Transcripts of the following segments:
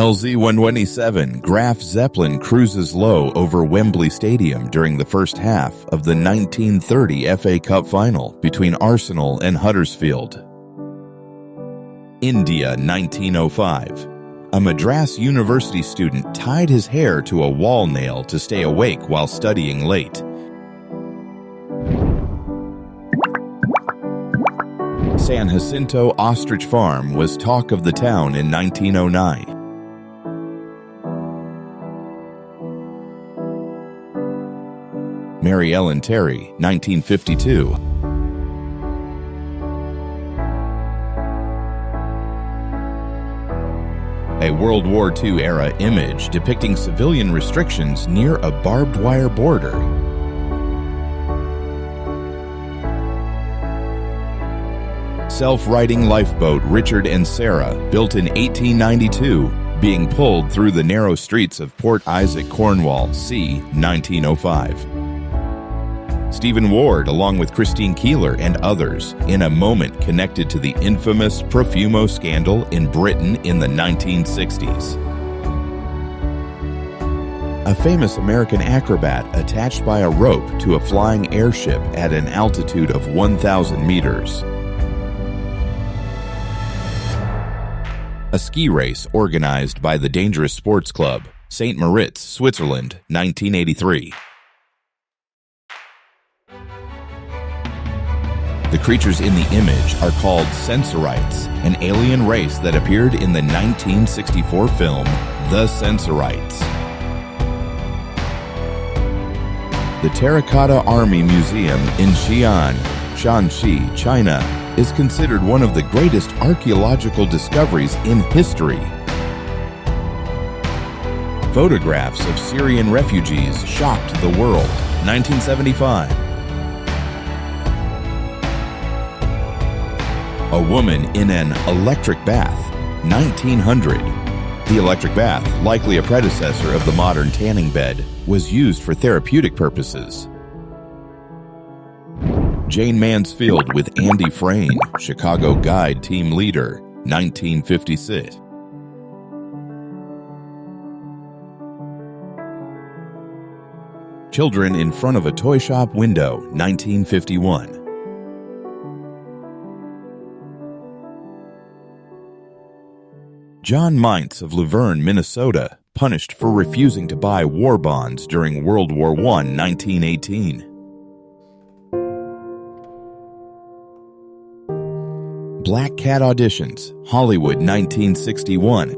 LZ-127 Graf Zeppelin cruises low over Wembley Stadium during the first half of the 1930 FA Cup final between Arsenal and Huddersfield. India, 1905. A Madras University student tied his hair to a wall nail to stay awake while studying late. San Jacinto Ostrich Farm was talk of the town in 1909. Mary Ellen Terry, 1952. A World War II-era image depicting civilian restrictions near a barbed wire border. Self-righting lifeboat Richard and Sarah, built in 1892, being pulled through the narrow streets of Port Isaac, Cornwall, c. 1905. Stephen Ward, along with Christine Keeler and others, in a moment connected to the infamous Profumo scandal in Britain in the 1960s. A famous American acrobat attached by a rope to a flying airship at an altitude of 1,000 meters. A ski race organized by the Dangerous Sports Club, St. Moritz, Switzerland, 1983. The creatures in the image are called Sensorites, an alien race that appeared in the 1964 film The Sensorites. The Terracotta Army Museum in Xi'an, Shanxi, China, is considered one of the greatest archaeological discoveries in history. Photographs of Syrian refugees shocked the world, 1975. A woman in an electric bath, 1900. The electric bath, likely a predecessor of the modern tanning bed, was used for therapeutic purposes. Jane Mansfield with Andy Frain, Chicago Guide team leader, 1956. Children in front of a toy shop window, 1951. John Mintz of Luverne, Minnesota, punished for refusing to buy war bonds during World War I, 1918. Black Cat Auditions, Hollywood, 1961.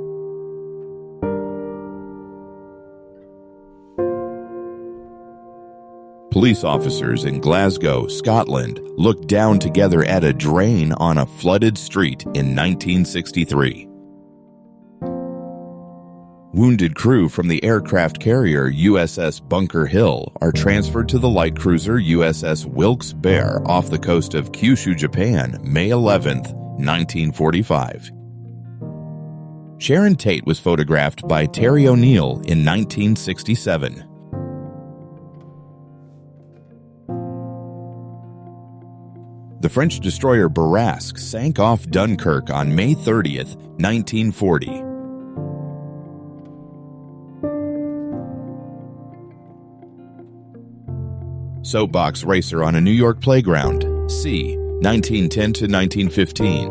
Police officers in Glasgow, Scotland, looked down together at a drain on a flooded street in 1963. Wounded crew from the aircraft carrier USS Bunker Hill are transferred to the light cruiser USS Wilkes-Barre off the coast of Kyushu, Japan, May 11, 1945. Sharon Tate was photographed by Terry O'Neill in 1967. The French destroyer Barrasque sank off Dunkirk on May 30, 1940. Soapbox racer on a New York playground, c. 1910 to 1915.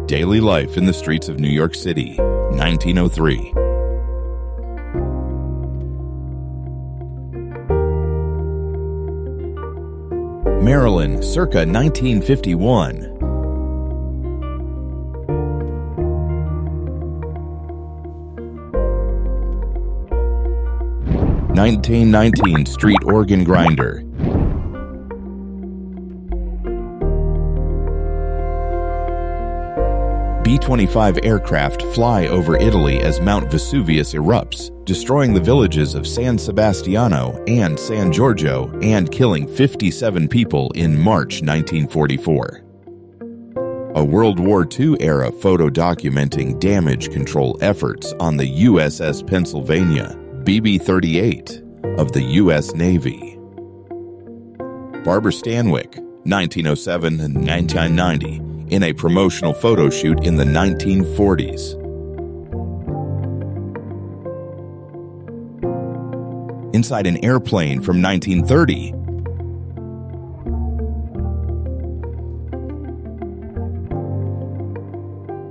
Daily life in the streets of New York City, 1903. Maryland, circa 1951. 1919 street organ grinder. B-25 aircraft fly over Italy as Mount Vesuvius erupts, destroying the villages of San Sebastiano and San Giorgio and killing 57 people in March 1944. A World War II-era photo documenting damage control efforts on the USS Pennsylvania, BB-38 of the U.S. Navy. Barbara Stanwyck, 1907 and 1990, in a promotional photo shoot in the 1940s. Inside an airplane from 1930.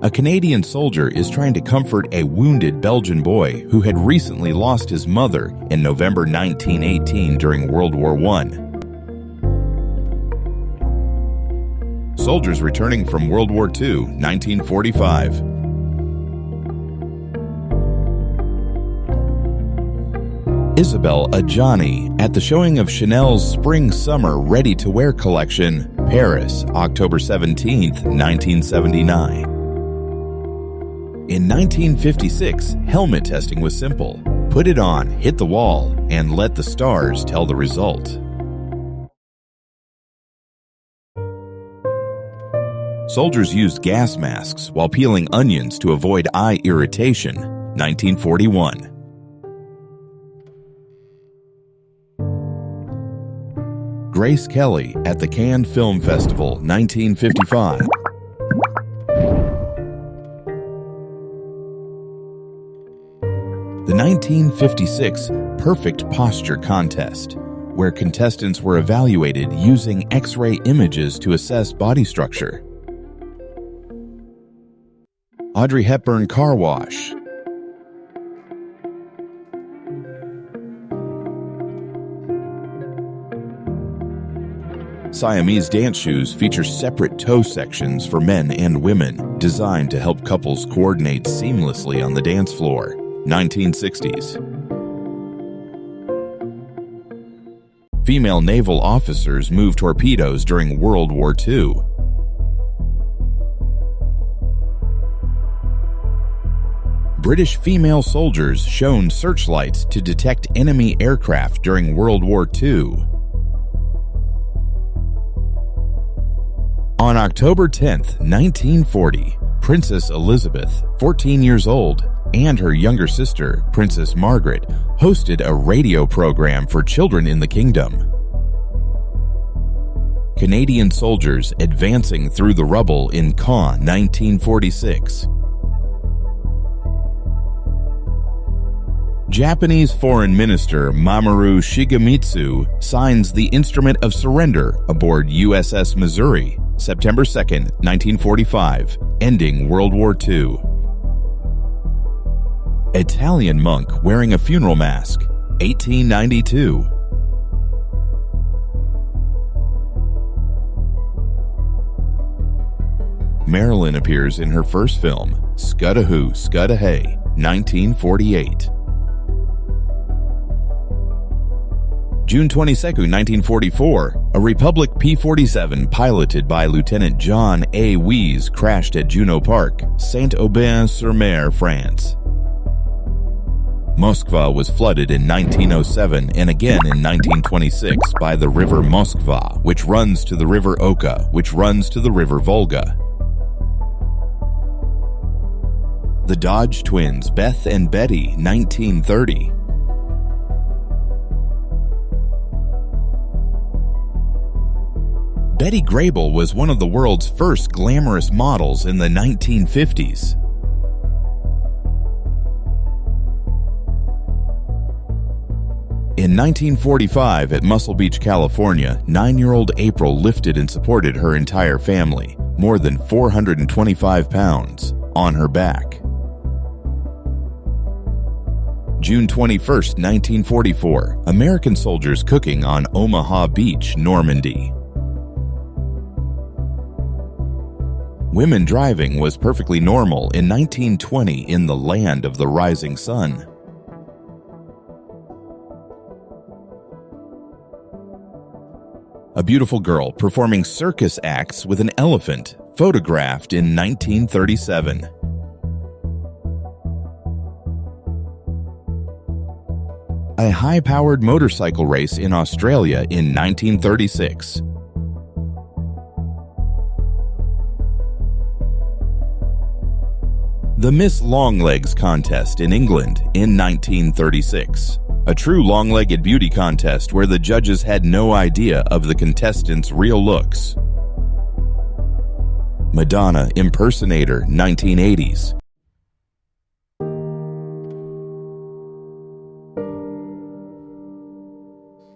A Canadian soldier is trying to comfort a wounded Belgian boy who had recently lost his mother in November 1918 during World War I. Soldiers returning from World War II, 1945. Isabelle Adjani at the showing of Chanel's Spring-Summer Ready-to-Wear collection, Paris, October 17, 1979. In 1956, helmet testing was simple. Put it on, hit the wall, and let the stars tell the result. Soldiers used gas masks while peeling onions to avoid eye irritation, 1941. Grace Kelly at the Cannes Film Festival, 1955. The 1956 Perfect Posture Contest, where contestants were evaluated using X-ray images to assess body structure. Audrey Hepburn Car Wash. Siamese dance shoes feature separate toe sections for men and women, designed to help couples coordinate seamlessly on the dance floor. 1960s. Female naval officers moved torpedoes during World War II. British female soldiers shone searchlights to detect enemy aircraft during World War II. On October 10, 1940, Princess Elizabeth, 14 years old, and her younger sister, Princess Margaret, hosted a radio program for children in the kingdom. Canadian soldiers advancing through the rubble in Caen, 1946. Japanese Foreign Minister Mamoru Shigemitsu signs the Instrument of Surrender aboard USS Missouri, September 2, 1945, ending World War II. Italian monk wearing a funeral mask, 1892. Marilyn appears in her first film, Scudda-Hoo, Scudda-Hey, 1948. June 22, 1944, a Republic P-47 piloted by Lieutenant John A. Wees crashed at Juno Park, Saint-Aubin-sur-Mer, France. Moskva was flooded in 1907 and again in 1926 by the river Moskva, which runs to the river Oka, which runs to the river Volga. The Dodge twins, Beth and Betty, 1930. Betty Grable was one of the world's first glamorous models in the 1950s. In 1945, at Muscle Beach, California, 9-year-old April lifted and supported her entire family, more than 425 pounds, on her back. June 21, 1944, American soldiers cooking on Omaha Beach, Normandy. Women driving was perfectly normal in 1920 in the land of the rising sun. A beautiful girl performing circus acts with an elephant, photographed in 1937. A high-powered motorcycle race in Australia in 1936. The Miss Longlegs contest in England in 1936. A true long-legged beauty contest where the judges had no idea of the contestants' real looks. Madonna impersonator 1980s.